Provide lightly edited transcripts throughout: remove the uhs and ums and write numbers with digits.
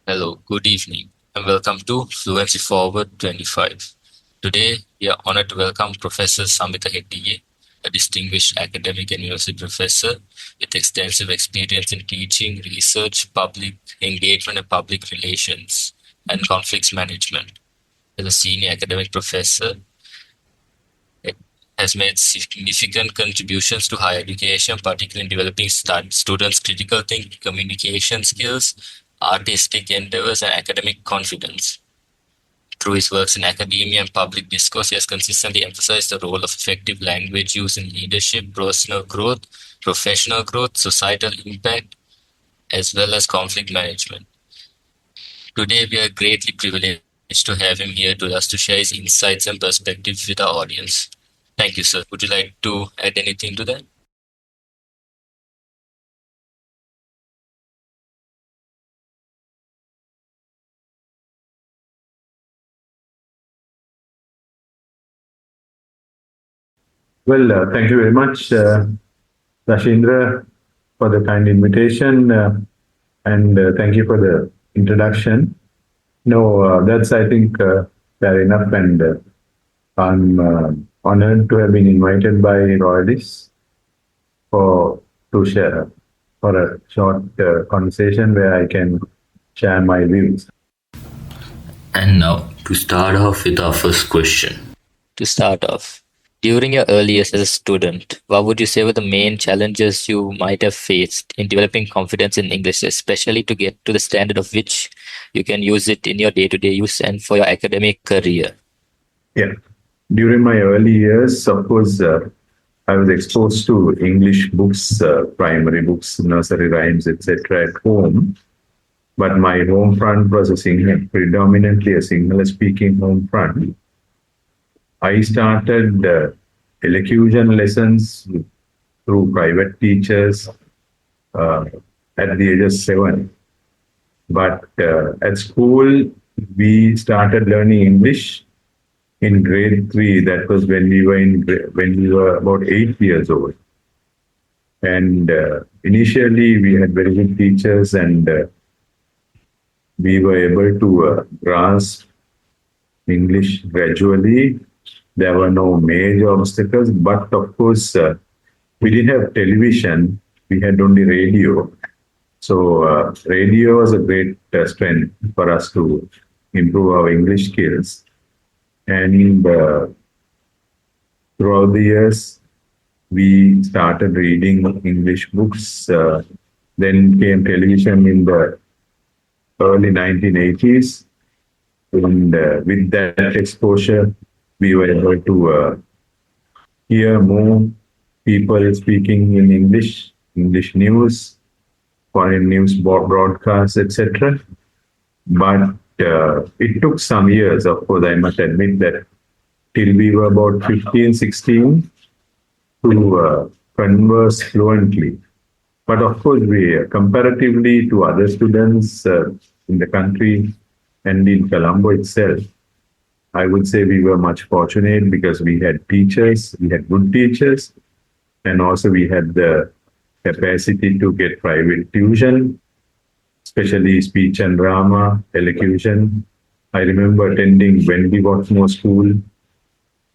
Hello, good evening, and welcome to Fluency Forward 25. Today, we are honored to welcome Professor Samitha Hettige, a distinguished academic and university professor with extensive experience in teaching, research, public engagement, and public relations, and conflicts management. As a senior academic professor, it has made significant contributions to higher education, particularly in developing students' critical thinking, communication skills, artistic endeavors, and academic confidence. Through his works in academia and public discourse, he has consistently emphasized the role of effective language use in leadership, personal growth, professional growth, societal impact, as well as conflict management. Today, we are greatly privileged to have him here to us to share his insights and perspectives with our audience. Thank you, sir. Would you like to add anything to that? Well, thank you very much, Rashindra, for the kind invitation, and thank you for the introduction. No, that's, I think, fair enough, and I'm honored to have been invited by Royalists for to share for a short conversation where I can share my views. And now, to start off with our first question. To start off, during your early years as a student, what would you say were the main challenges you might have faced in developing confidence in English, especially to get to the standard of which you can use it in your day-to-day use and for your academic career? Yeah, during my early years, of course, I was exposed to English books, primary books, nursery rhymes, etc. at home. But my home front was predominantly a Sinhala-speaking home front. I started elocution lessons through private teachers at the age of 7. But at school, we started learning English in grade 3. That was when we were about 8 years old. And initially, we had very good teachers, and we were able to grasp English gradually. There were no major obstacles, but of course, we didn't have television. We had only radio. So radio was a great strength for us to improve our English skills. And throughout the years, we started reading English books. Then came television in the early 1980s. And with that exposure, we were able to hear more people speaking in English, English news, foreign news broadcasts, etc. But it took some years, of course, I must admit that till we were about 15, 16 to converse fluently. But of course, we comparatively to other students in the country and in Colombo itself, I would say we were much fortunate because we had teachers, we had good teachers, and also we had the capacity to get private tuition, especially speech and drama, elocution. I remember attending Wendy Watmore School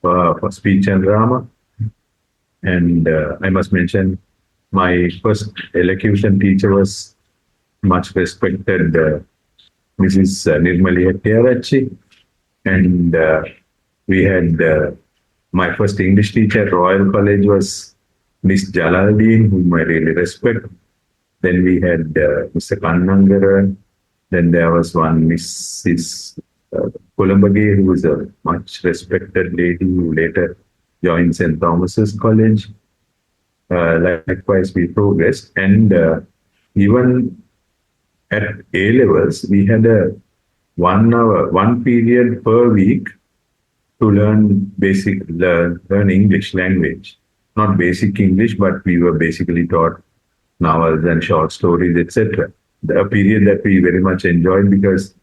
for speech and drama. And I must mention, my first elocution teacher was much respected Mrs. Nirmali Hettige. And we had my first English teacher at Royal College was Miss Jalaldeen, whom I really respect. Then we had Mr. Kannangara. Then there was one Mrs. Kulumbage, who was a much respected lady who later joined St. Thomas's College. Likewise, we progressed. And even at A levels, we had a 1 hour, one period per week to learn English language. Not basic English, but we were basically taught novels and short stories, etc. A period that we very much enjoyed because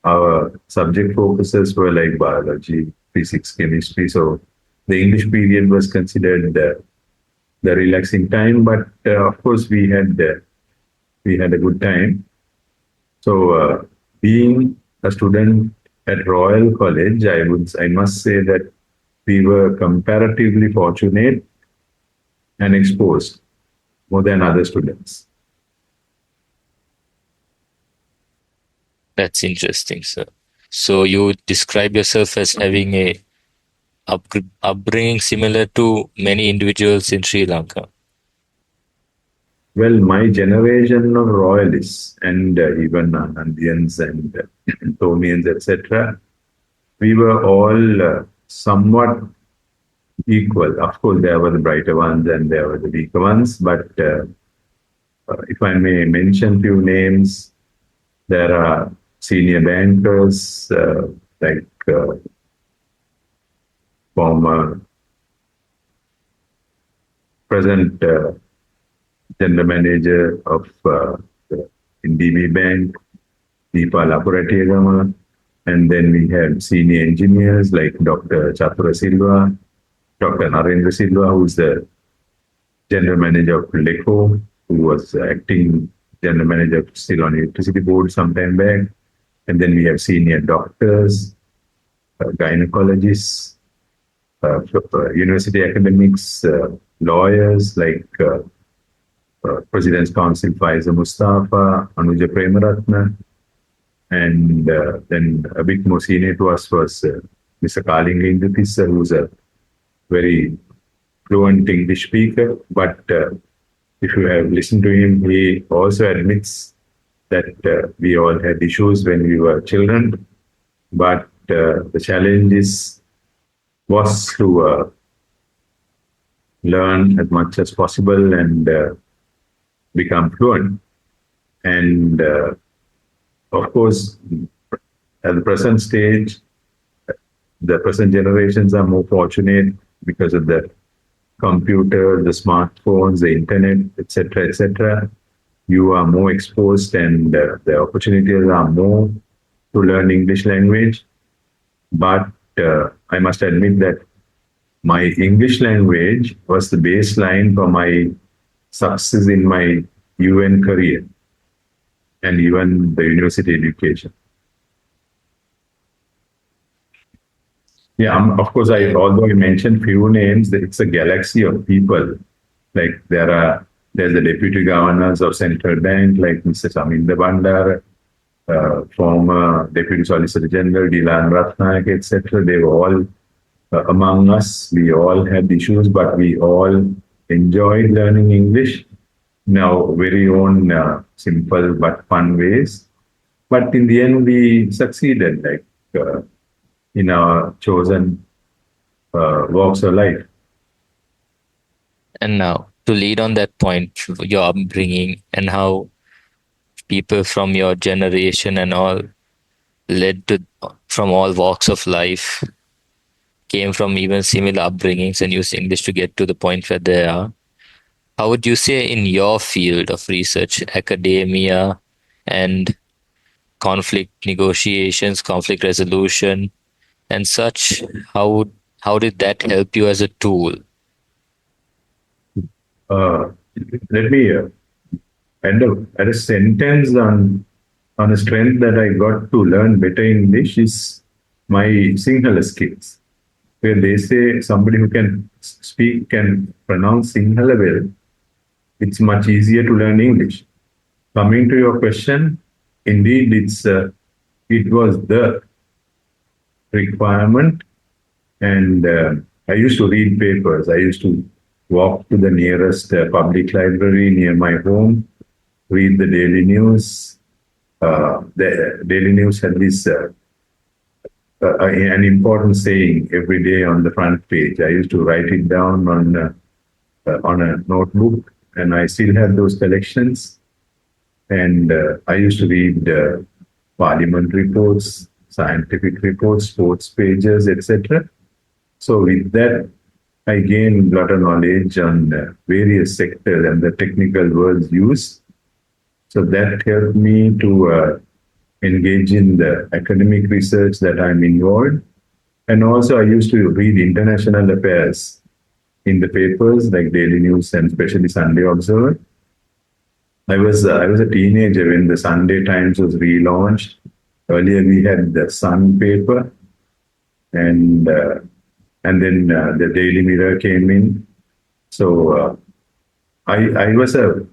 our subject focuses were like biology, physics, chemistry. So the English period was considered the relaxing time, but of course we had a good time. So being a student at Royal College, I must say that we were comparatively fortunate and exposed more than other students. That's interesting, sir. So you describe yourself as having a upbringing similar to many individuals in Sri Lanka. Well, my generation of royalists and even Nandiyans and Thomians, etc., we were all somewhat equal. Of course, there were the brighter ones and there were the weaker ones, but if I may mention few names, there are senior bankers like former present general manager of DB Bank, Deepa Lapurategama, and then we had senior engineers like Dr. Chatura Silva, Dr. Narendra Silva, who's the general manager of LECO, who was acting general manager still on electricity board some time back. And then we have senior doctors, gynecologists, university academics, lawyers like President's Council Faiza Mustafa, Anuja Premaratna, and then a bit more senior to us was Mr. Kalinga Indutissa, who's a very fluent English speaker. But if you have listened to him, he also admits that we all had issues when we were children. But the challenge was to learn as much as possible and become fluent. And of course, at the present stage, the present generations are more fortunate because of the computer, the smartphones, the internet, etc., etc. You are more exposed and the opportunities are more to learn English language. But I must admit that my English language was the baseline for my success in my UN career and even the university education. Yeah, of course, although I mentioned few names, it's a galaxy of people. Like there's the deputy governors of central bank, like Mr. Samitha Bandara, former Deputy Solicitor General, Dilan Ratnayak, etc. They were all among us. We all had issues, but we all enjoyed learning English in our very own simple but fun ways. But in the end, we succeeded, like in our chosen walks of life. And now, to lead on that point, your upbringing and how people from your generation and all led to from all walks of life came from even similar upbringings and used English to get to the point where they are. How would you say in your field of research, academia, and conflict negotiations, conflict resolution, and such, how did that help you as a tool? Let me add a sentence on a strength that I got to learn better English is my Sinhala skills. Where they say somebody who can speak can pronounce Sinhala well, it's much easier to learn English. Coming to your question, indeed, it was the requirement, and I used to read papers. I used to walk to the nearest public library near my home, read the Daily News. The Daily News had this an important saying every day on the front page. I used to write it down on a notebook, and I still have those collections. And I used to read parliament reports, scientific reports, sports pages, etc. So with that, I gained a lot of knowledge on various sectors and the technical words used. So that helped me to engage in the academic research that I'm involved. And also I used to read international affairs in the papers like Daily News and especially Sunday Observer. I was a teenager when the Sunday Times was relaunched, Earlier we had the Sun paper, and uh, and then the Daily Mirror came in. So I was a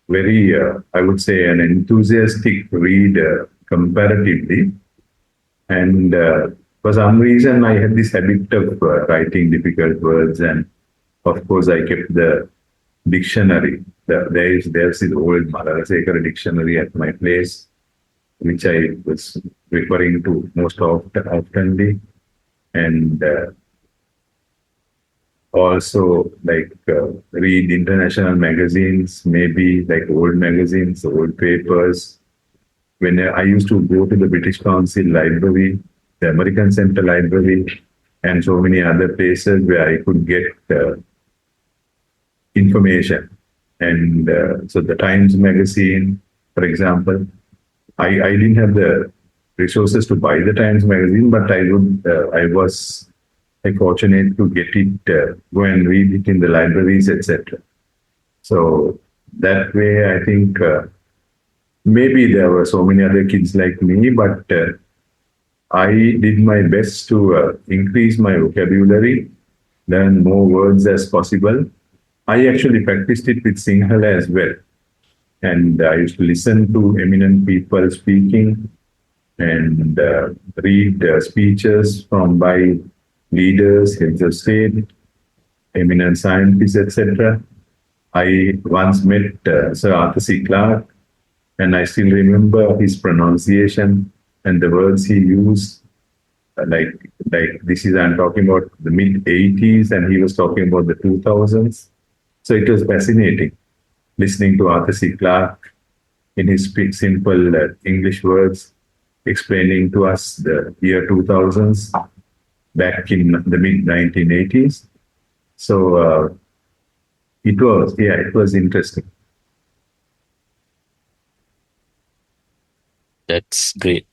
very, I would say, an enthusiastic reader comparatively. And for some reason, I had this habit of writing difficult words. And of course, I kept the dictionary. There's this old Malarasekara dictionary at my place, which I was referring to most oftenly. And also like read international magazines, maybe like old magazines, old papers. When I used to go to the British Council Library, the American Central Library, and so many other places where I could get information. And so the Times magazine, for example, I didn't have the resources to buy the Times magazine, but I was like, fortunate to get it, go and read it in the libraries, etc. So that way, I think maybe there were so many other kids like me, but I did my best to increase my vocabulary, learn more words as possible. I actually practiced it with Sinhala as well. And I used to listen to eminent people speaking and read speeches from by leaders, heads of state, eminent scientists, etc. I once met Sir Arthur C. Clarke, and I still remember his pronunciation and the words he used. Like this is, I'm talking about the mid 80s, and he was talking about the 2000s. So it was fascinating listening to Arthur C. Clarke in his simple English words, explaining to us the year 2000s back in the mid 1980s. So it was interesting. That's great.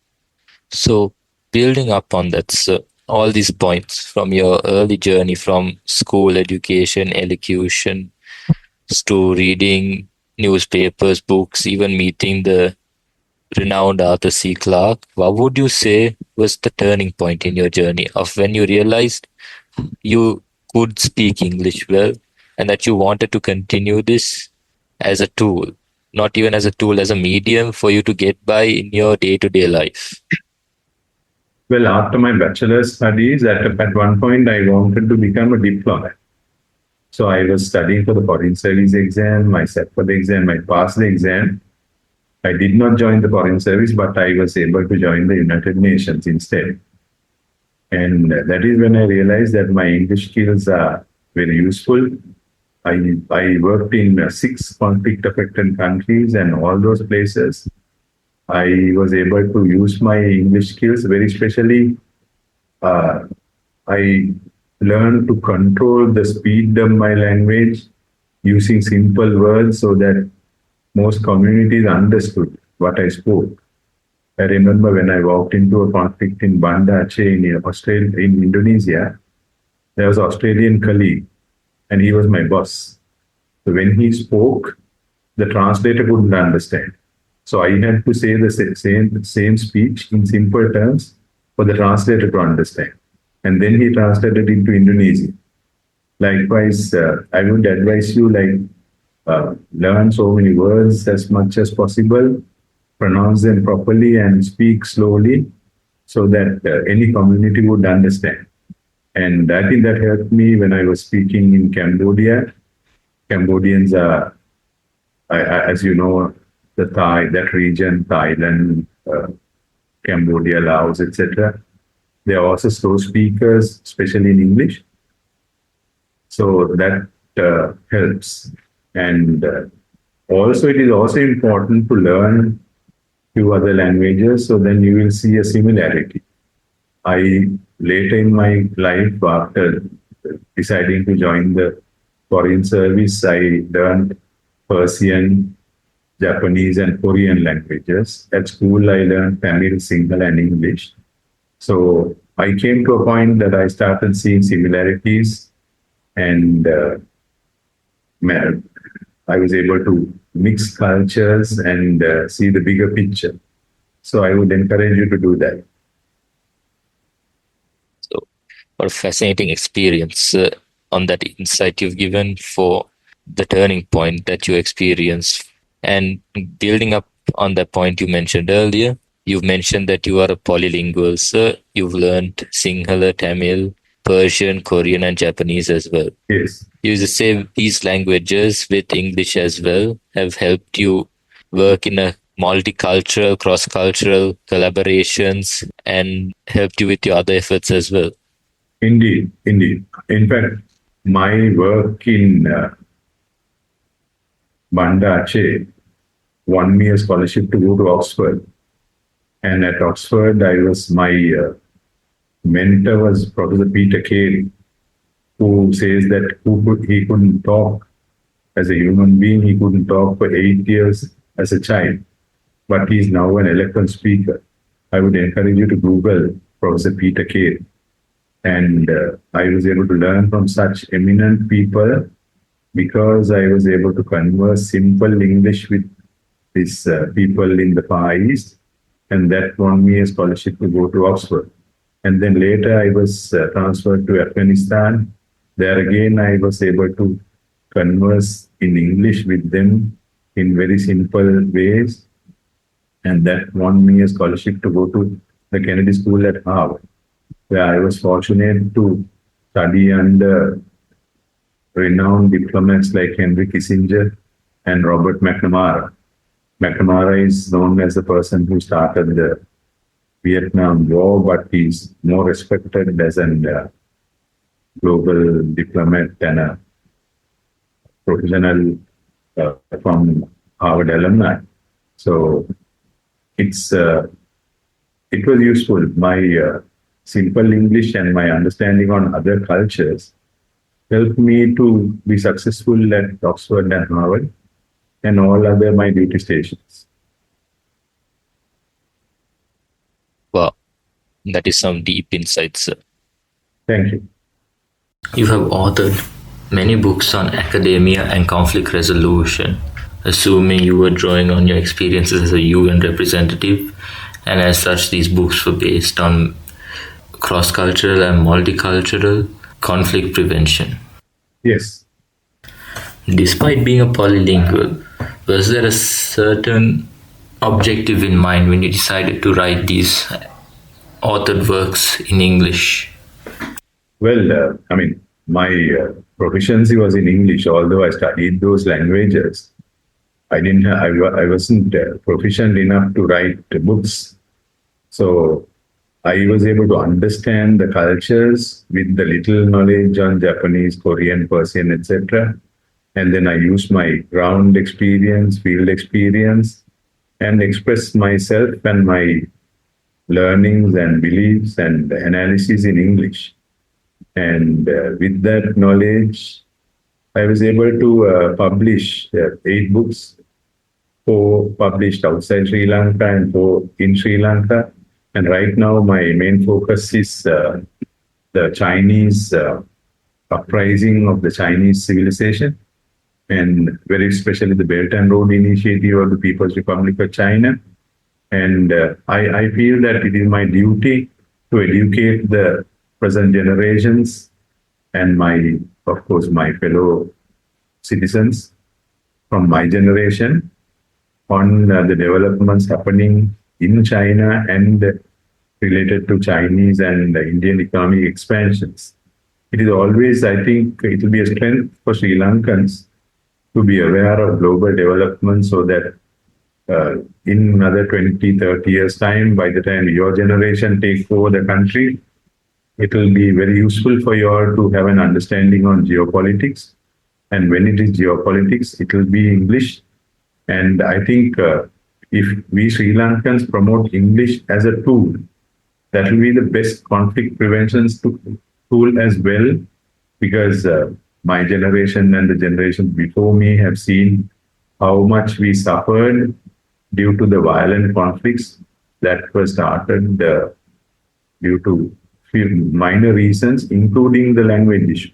So, building up on that, so all these points from your early journey from school education, elocution, to reading newspapers, books, even meeting the renowned Arthur C. Clarke, what would you say was the turning point in your journey of when you realized you could speak English well and that you wanted to continue this as a tool, not even as a tool, as a medium for you to get by in your day to day life? Well, after my bachelor's studies, at one point, I wanted to become a diplomat. So I was studying for the Foreign Service exam. I sat for the exam. I passed the exam. I did not join the Foreign Service, but I was able to join the United Nations instead. And that is when I realized that my English skills are very useful. I worked in 6 conflict-affected countries, and all those places, I was able to use my English skills. Very especially, I learned to control the speed of my language using simple words so that most communities understood what I spoke. I remember when I walked into a conflict in Banda Aceh in Indonesia, there was an Australian colleague, and he was my boss. So when he spoke, the translator couldn't understand. So I had to say the same speech in simple terms for the translator to understand. And then he translated into Indonesian. Likewise, I would advise you learn so many words as much as possible, pronounce them properly, and speak slowly so that any community would understand. And I think that helped me when I was speaking in Cambodia. Cambodians are, as you know, that region, Thailand, Cambodia, Laos, etc. They are also slow speakers, especially in English. So that helps. And also, it is also important to learn few other languages, so then you will see a similarity. I later in my life, after deciding to join the foreign service, I learned Persian, Japanese, and Korean languages. At school, I learned Tamil, Sinhala, and English. So I came to a point that I started seeing similarities, and I was able to mix cultures and see the bigger picture. So I would encourage you to do that. So, what a fascinating experience on that insight you've given for the turning point that you experienced. And building up on that point you mentioned earlier, you've mentioned that you are a polylingual, sir. You've learned Sinhala, Tamil, Persian, Korean, and Japanese as well. Yes. You just say these languages with English as well have helped you work in a multicultural, cross-cultural collaborations and helped you with your other efforts as well. Indeed, indeed. In fact, my work in Banda Aceh won me a scholarship to go to Oxford. And at Oxford, my mentor was Professor Peter Carey, who says that he couldn't talk as a human being, he couldn't talk for 8 years as a child, but he's now an eloquent speaker. I would encourage you to Google Professor Peter Carey. And I was able to learn from such eminent people because I was able to converse simple English with these people in the Far East. And that won me a scholarship to go to Oxford. And then later I was transferred to Afghanistan. There again, I was able to converse in English with them in very simple ways. And that won me a scholarship to go to the Kennedy School at Harvard, where I was fortunate to study under renowned diplomats like Henry Kissinger and Robert McNamara. McNamara is known as the person who started the Vietnam War, but he's more respected as a global diplomat and a professional from Harvard alumni. So it was useful. My simple English and my understanding on other cultures helped me to be successful at Oxford and Harvard and all other my duty stations. Wow, that is some deep insights, sir. Thank you. You have authored many books on academia and conflict resolution, assuming you were drawing on your experiences as a UN representative, and as such, these books were based on cross-cultural and multicultural conflict prevention. Yes. Despite being a polylingual, was there a certain objective in mind when you decided to write these authored works in English? Well, my proficiency was in English, although I studied those languages. I wasn't proficient enough to write books. So I was able to understand the cultures with the little knowledge on Japanese, Korean, Persian, etc. And then I used my ground experience, field experience, and express myself and my learnings and beliefs and analysis in English. And with that knowledge, I was able to publish 8 books, 4 published outside Sri Lanka and 4 in Sri Lanka. And right now, my main focus is the Chinese uprising of the Chinese civilization, and very especially the Belt and Road Initiative of the People's Republic of China. And I feel that it is my duty to educate the present generations and of course, my fellow citizens from my generation on the developments happening in China and related to Chinese and Indian economic expansions. It is always, I think, it will be a strength for Sri Lankans to be aware of global development so that in another 20, 30 years' time, by the time your generation takes over the country, it will be very useful for you all to have an understanding on geopolitics. And when it is geopolitics, it will be English. And I think if we Sri Lankans promote English as a tool, that will be the best conflict prevention tool as well, because my generation and the generations before me have seen how much we suffered due to the violent conflicts that were started due to few minor reasons, including the language issue.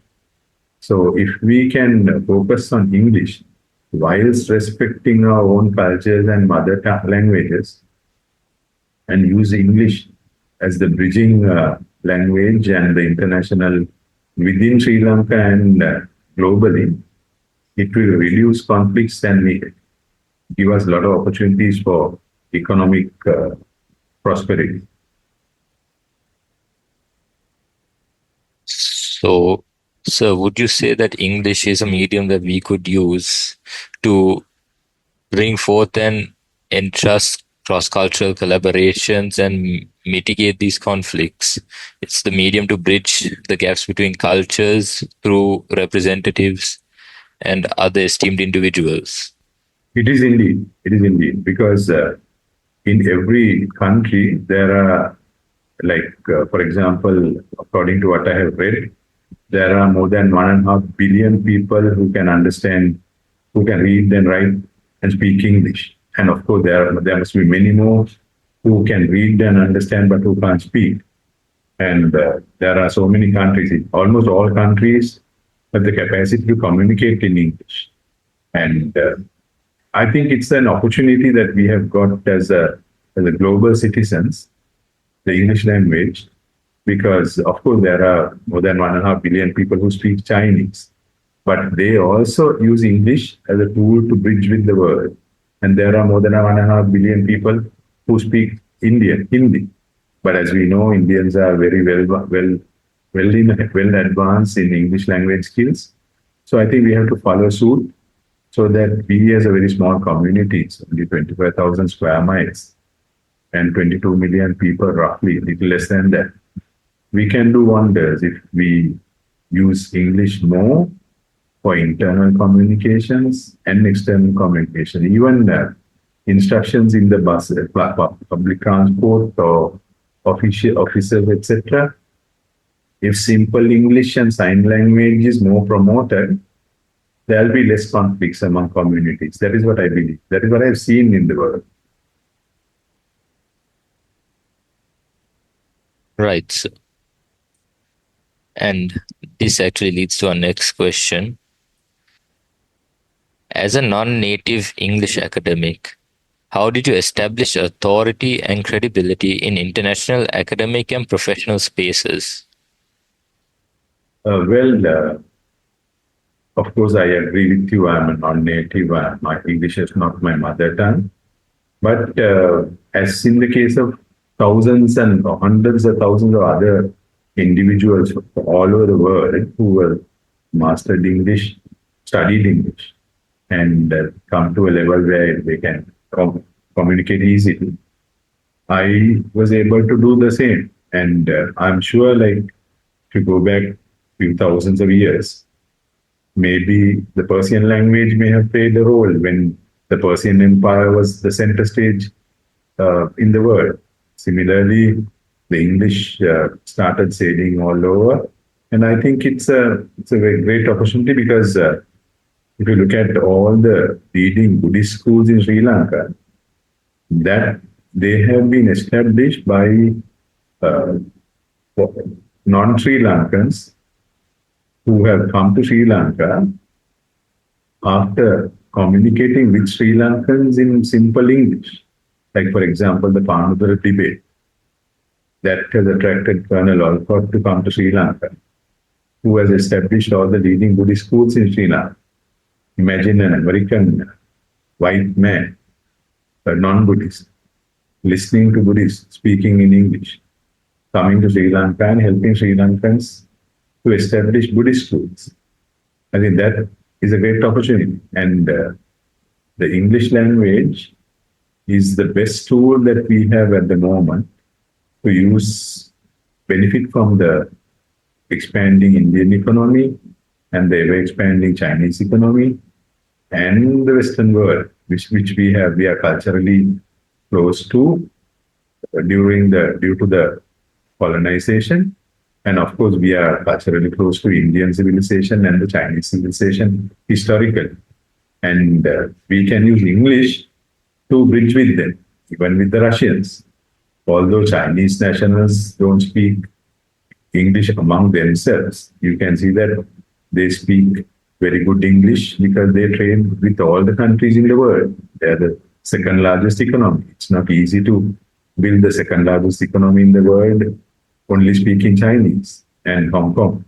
So if we can focus on English whilst respecting our own cultures and mother tongue languages, and use English as the bridging language and the international within Sri Lanka and globally, it will reduce conflicts and give us a lot of opportunities for economic prosperity. So, sir, would you say that English is a medium that we could use to bring forth and entrust cross-cultural collaborations and mitigate these conflicts? It's the medium to bridge the gaps between cultures through representatives and other esteemed individuals. It is indeed. It is indeed because in every country there are, like for example, according to what I have read, there are more than 1.5 billion people who can understand, who can read and write and speak English. And of course, there must be many more who can read and understand but who can't speak. And there are so many countries, almost all countries have the capacity to communicate in English. And I think it's an opportunity that we have got as a global citizens, the English language, because of course there are more than 1.5 billion people who speak Chinese, but they also use English as a tool to bridge with the world. And there are more than 1.5 billion people who speak Hindi. But as we know, Indians are very well advanced in English language skills. So I think we have to follow suit so that we as a very small community, it's only 25,000 square miles and 22 million people roughly, little less than that, we can do wonders if we use English more for internal communications and external communication. Even instructions in the bus, public transport or officers, etc. If simple English and sign language is more promoted, there will be less conflicts among communities. That is what I believe. That is what I've seen in the world. Right. So, and this actually leads to our next question. As a non-native English academic, how did you establish authority and credibility in international academic and professional spaces? Of course, I agree with you. I'm a non-native. My English is not my mother tongue. But as in the case of thousands and hundreds of thousands of other individuals all over the world who have mastered English, studied English, and come to a level where they can communicate easily, I was able to do the same. And I'm sure, like, if you go back a few thousands of years, maybe the Persian language may have played a role when the Persian Empire was the center stage in the world. Similarly, the English started sailing all over. And I think it's a very great opportunity because if you look at all the leading Buddhist schools in Sri Lanka, that they have been established by non-Sri Lankans who have come to Sri Lanka after communicating with Sri Lankans in simple English. Like, for example, the Panudara debate that has attracted Colonel Olcott to come to Sri Lanka, who has established all the leading Buddhist schools in Sri Lanka. Imagine an American white man, a non-Buddhist, listening to Buddhists speaking in English, coming to Sri Lanka and helping Sri Lankans to establish Buddhist schools. I think that is a great opportunity. And the English language is the best tool that we have at the moment to use, benefit from the expanding Indian economy and the ever-expanding Chinese economy and the Western world, which we are culturally close to due to the colonization. And of course, we are culturally close to Indian civilization and the Chinese civilization historically. And we can use English to bridge with them, even with the Russians. Although Chinese nationals don't speak English among themselves, you can see that they speak very good English because they trade with all the countries in the world. They are the second largest economy. It's not easy to built the second largest economy in the world, only speaking Chinese, and Hong Kong.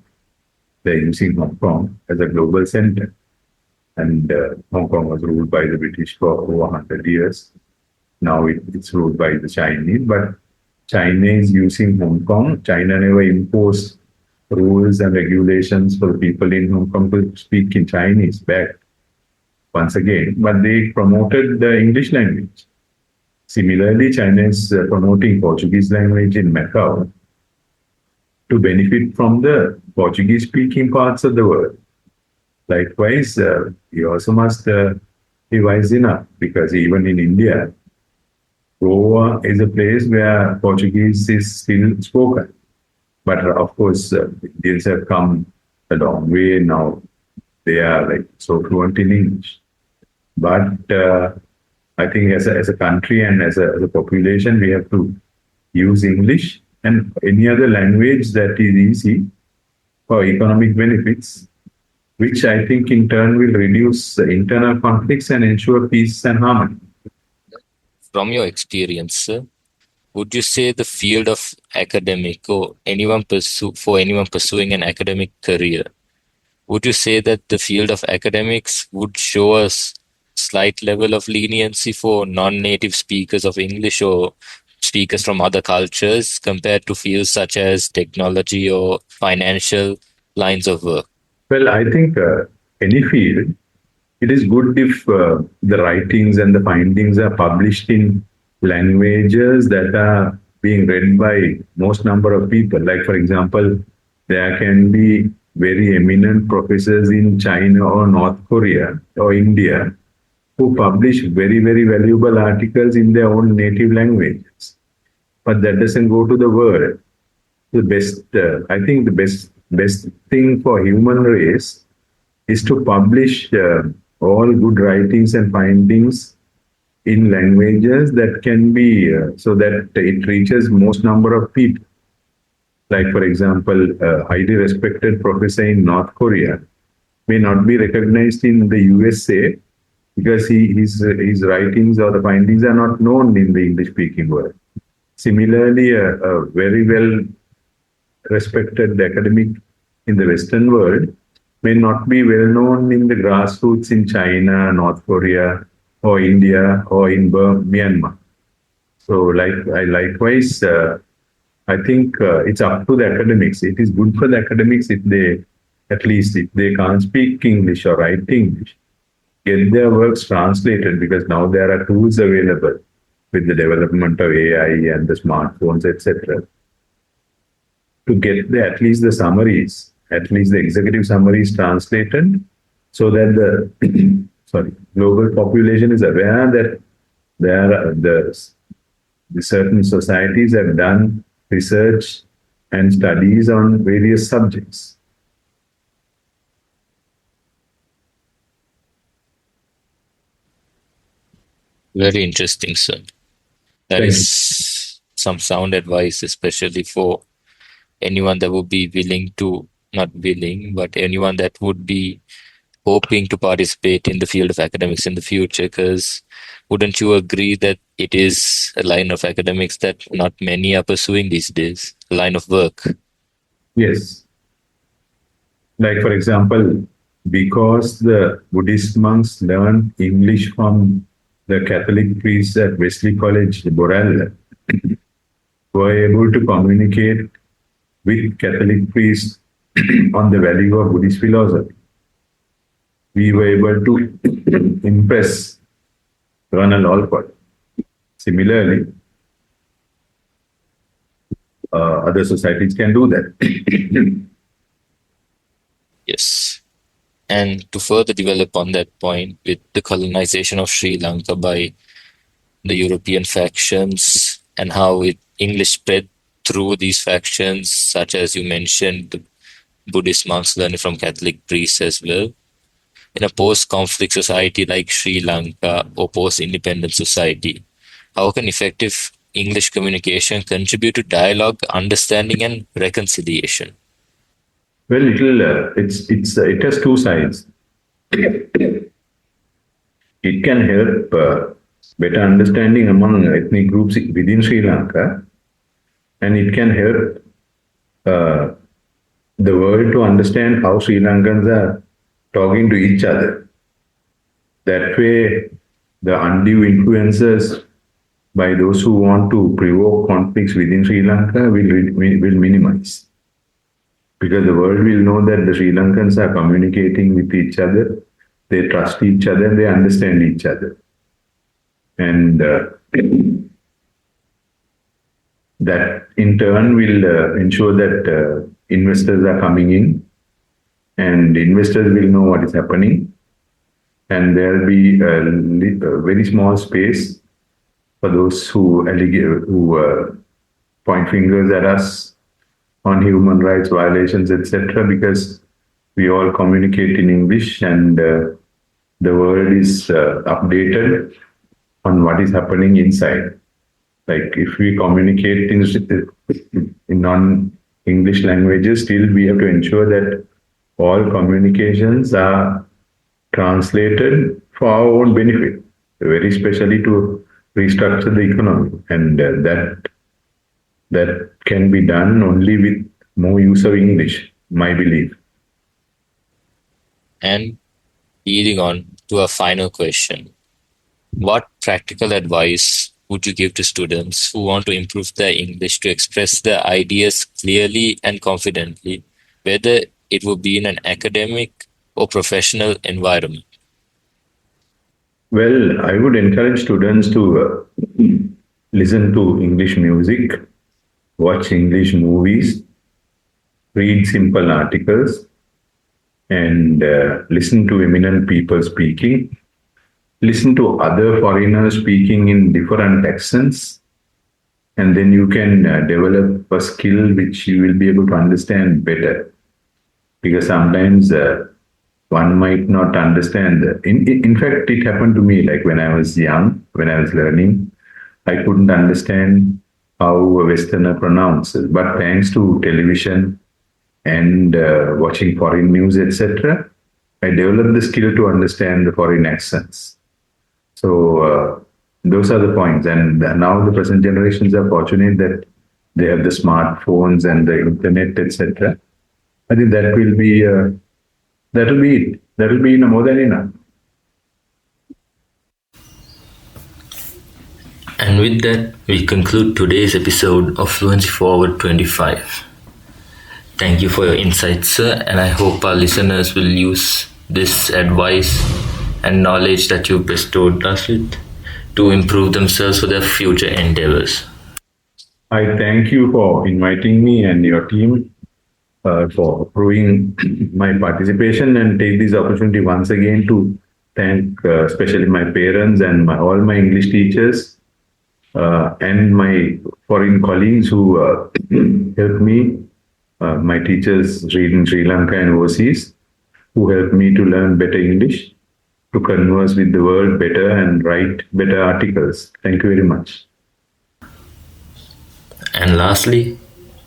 They're using Hong Kong as a global center. And Hong Kong was ruled by the British for over 100 years. Now it's ruled by the Chinese, but China is using Hong Kong. China never imposed rules and regulations for people in Hong Kong to speak in Chinese back once again, but they promoted the English language. Similarly, China is promoting Portuguese language in Macau to benefit from the Portuguese speaking parts of the world. Likewise, you also must be wise enough, because even in India, Goa is a place where Portuguese is still spoken. But of course, Indians have come a long way now. They are like so fluent in English. But I think as a country and as a population, we have to use English and any other language that is easy for economic benefits, which I think in turn will reduce internal conflicts and ensure peace and harmony. From your experience, sir, would you say the field of academic or anyone pursuing an academic career, would you say that the field of academics would show us slight level of leniency for non-native speakers of English or speakers from other cultures compared to fields such as technology or financial lines of work? Well, I think any field, it is good if the writings and the findings are published in languages that are being read by most number of people. Like, for example, there can be very eminent professors in China or North Korea or India who publish very, very valuable articles in their own native languages. But that doesn't go to the world. The best, I think the best thing for human race is to publish all good writings and findings in languages that can be, so that it reaches most number of people. Like, for example, a highly respected professor in North Korea may not be recognized in the USA because his writings or the findings are not known in the English-speaking world. Similarly, a very well respected academic in the Western world may not be well known in the grassroots in China, North Korea, or India, or in Myanmar. So, likewise, I think it's up to the academics. It is good for the academics if they, at least if they can't speak English or write English, get their works translated, because now there are tools available with the development of AI and the smartphones, etc., to get at least the summaries, at least the executive summaries translated, so that the global population is aware that the certain societies have done research and studies on various subjects. Very interesting, sir. That is some sound advice, especially for anyone that would be not willing, but anyone that would be hoping to participate in the field of academics in the future, because wouldn't you agree that it is a line of academics that not many are pursuing these days, a line of work? Yes. Like, for example, because the Buddhist monks learned English from the Catholic priests at Wesley College, Borel, were able to communicate with Catholic priests on the value of Buddhist philosophy. We were able to impress Colonel Olcott. Similarly, other societies can do that. Yes. And to further develop on that point, with the colonization of Sri Lanka by the European factions and how English spread through these factions, such as you mentioned, the Buddhist monks learning from Catholic priests as well. In a post-conflict society like Sri Lanka or post-independent society, how can effective English communication contribute to dialogue, understanding, and reconciliation? Well, it has two sides. It can help better understanding among ethnic groups within Sri Lanka, and it can help uh, the world to understand how Sri Lankans are talking to each other. That way, the undue influences by those who want to provoke conflicts within Sri Lanka will minimize. Because the world will know that the Sri Lankans are communicating with each other, they trust each other, they understand each other. And that in turn will ensure that investors are coming in and investors will know what is happening, and there will be a very small space for those who point fingers at us on human rights violations, etc., because we all communicate in English and the world is updated on what is happening inside. Like if we communicate in non-English languages, still we have to ensure that all communications are translated for our own benefit, very especially to restructure the economy. And that can be done only with more use of English, my belief. And leading on to a final question. What practical advice would you give to students who want to improve their English to express their ideas clearly and confidently, whether it would be in an academic or professional environment? Well, I would encourage students to listen to English music, watch English movies, read simple articles, and listen to eminent people speaking, listen to other foreigners speaking in different accents, and then you can develop a skill which you will be able to understand better. Because sometimes one might not understand. In fact, it happened to me like when I was young, when I was learning, I couldn't understand how a Westerner pronounces. But thanks to television and watching foreign news, etc., I developed the skill to understand the foreign accents. So those are the points. And now the present generations are fortunate that they have the smartphones and the internet, etc. I think that will be that'll be it. That'll be more than enough. And with that, we conclude today's episode of Fluency Forward 25. Thank you for your insights, sir, and I hope our listeners will use this advice and knowledge that you bestowed us with to improve themselves for their future endeavors. I thank you for inviting me and your team for approving my participation, and take this opportunity once again to thank especially my parents and all my English teachers and my foreign colleagues who helped me, my teachers in Sri Lanka and overseas, who helped me to learn better English, to converse with the world better and write better articles. Thank you very much. And lastly,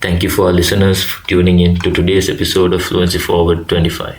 thank you for our listeners for tuning in to today's episode of Fluency Forward 25.